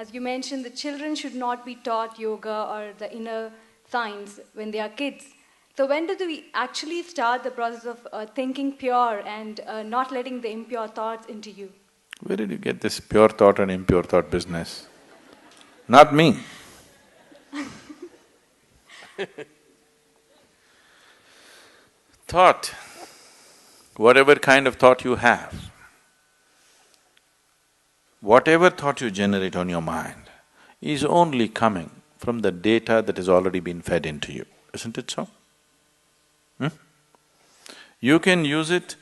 as you mentioned, the children should not be taught yoga or the inner science when they are kids. So when do we actually start the process of thinking pure and not letting the impure thoughts into you? Where did you get this pure thought and impure thought business? Not me. Thought, whatever kind of thought you have, whatever thought you generate on your mind is only coming from the data that has already been fed into you, isn't it so? You can use it,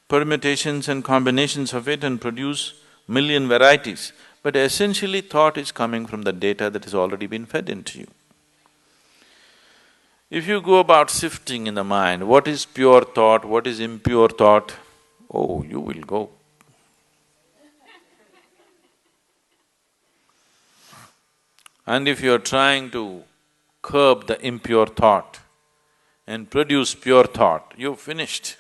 permutations and combinations of it and produce million varieties, but essentially thought is coming from the data that has already been fed into you. If you go about sifting in the mind, what is pure thought, what is impure thought, oh, you will go. And if you are trying to curb the impure thought and produce pure thought, you've finished.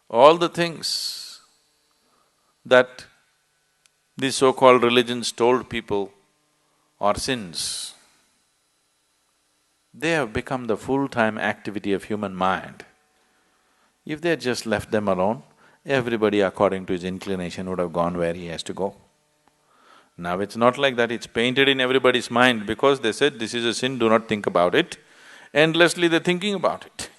All the things that these so-called religions told people are sins, they have become the full-time activity of human mind. If they had just left them alone, everybody according to his inclination would have gone where he has to go. Now it's not like that, it's painted in everybody's mind because they said, this is a sin, do not think about it. Endlessly they're thinking about it.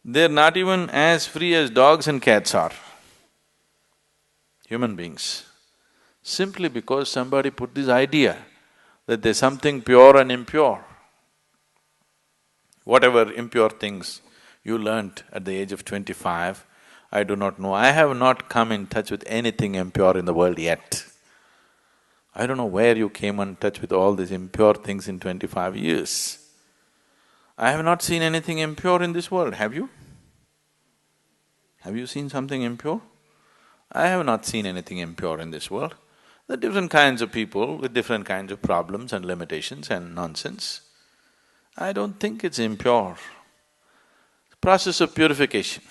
They're not even as free as dogs and cats are, human beings. Simply because somebody put this idea that there's something pure and impure. Whatever impure things you learnt at the age of 25, I do not know. I have not come in touch with anything impure in the world yet. I don't know where you came in touch with all these impure things in 25 years. I have not seen anything impure in this world, have you? Have you seen something impure? I have not seen anything impure in this world. There are different kinds of people with different kinds of problems and limitations and nonsense. I don't think it's impure. Process of purification.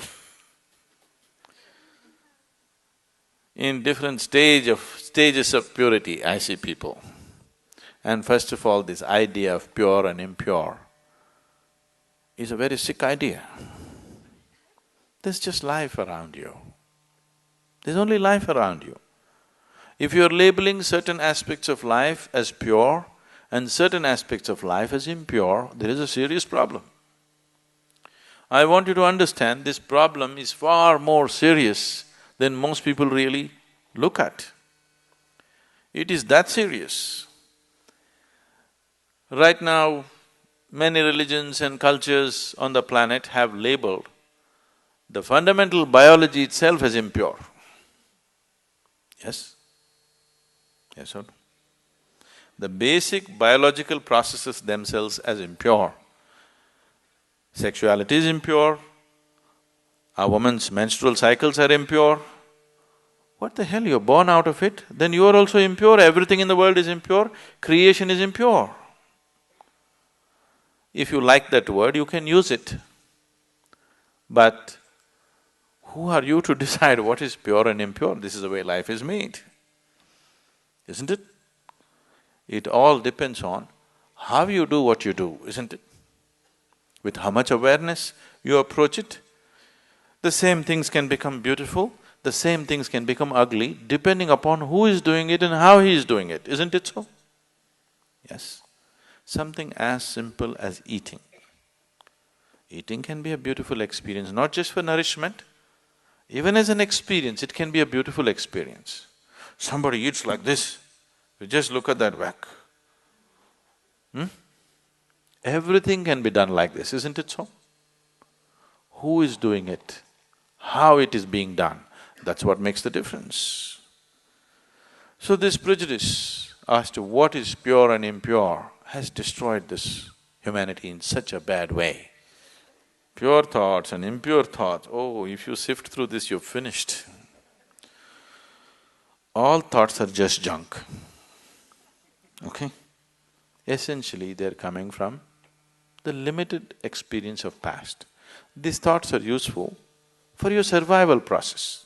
In different stages of purity, I see people. And first of all, this idea of pure and impure is a very sick idea. There's just life around you. There's only life around you. If you're labeling certain aspects of life as pure and certain aspects of life as impure, there is a serious problem. I want you to understand this problem is far more serious than most people really look at. It is that serious. Right now, many religions and cultures on the planet have labeled the fundamental biology itself as impure. Yes? Yes or no? The basic biological processes themselves as impure. Sexuality is impure, a woman's menstrual cycles are impure. What the hell, you're born out of it, then you are also impure, everything in the world is impure, creation is impure. If you like that word, you can use it. But who are you to decide what is pure and impure? This is the way life is made, isn't it? It all depends on how you do what you do, isn't it? With how much awareness you approach it. The same things can become beautiful, the same things can become ugly, depending upon who is doing it and how he is doing it, isn't it so? Yes. Something as simple as eating. Eating can be a beautiful experience, not just for nourishment, even as an experience, it can be a beautiful experience. Somebody eats like this, you just look at that whack. Everything can be done like this, isn't it so? Who is doing it? How it is being done? That's what makes the difference. So this prejudice as to what is pure and impure has destroyed this humanity in such a bad way. Pure thoughts and impure thoughts, oh, if you sift through this, you're finished. All thoughts are just junk, okay? Essentially, they're coming from the limited experience of past. These thoughts are useful for your survival process.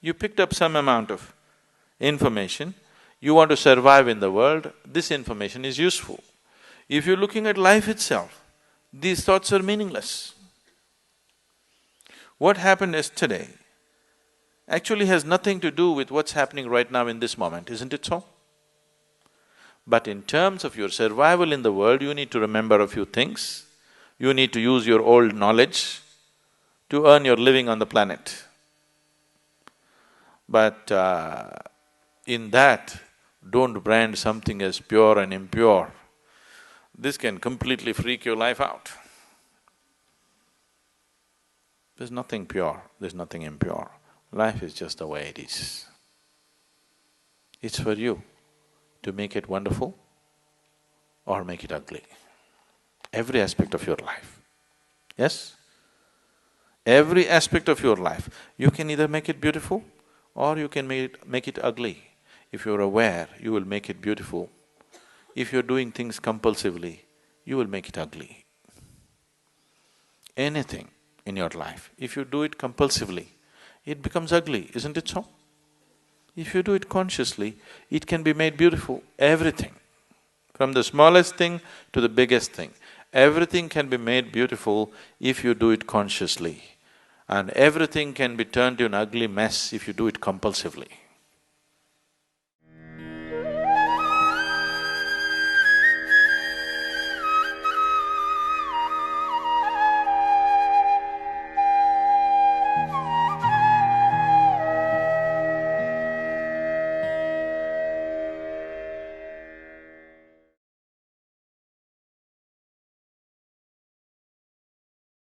You picked up some amount of information, you want to survive in the world, this information is useful. If you're looking at life itself, these thoughts are meaningless. What happened yesterday actually has nothing to do with what's happening right now in this moment, isn't it so? But in terms of your survival in the world, you need to remember a few things. You need to use your old knowledge to earn your living on the planet. But in that, don't brand something as pure and impure. This can completely freak your life out. There's nothing pure, there's nothing impure. Life is just the way it is. It's for you to make it wonderful or make it ugly. Every aspect of your life. Yes? Every aspect of your life. You can either make it beautiful or you can make it ugly. If you're aware, you will make it beautiful. If you're doing things compulsively, you will make it ugly. Anything in your life, if you do it compulsively, it becomes ugly, isn't it so? If you do it consciously, it can be made beautiful, everything. From the smallest thing to the biggest thing, everything can be made beautiful if you do it consciously. And everything can be turned to an ugly mess if you do it compulsively.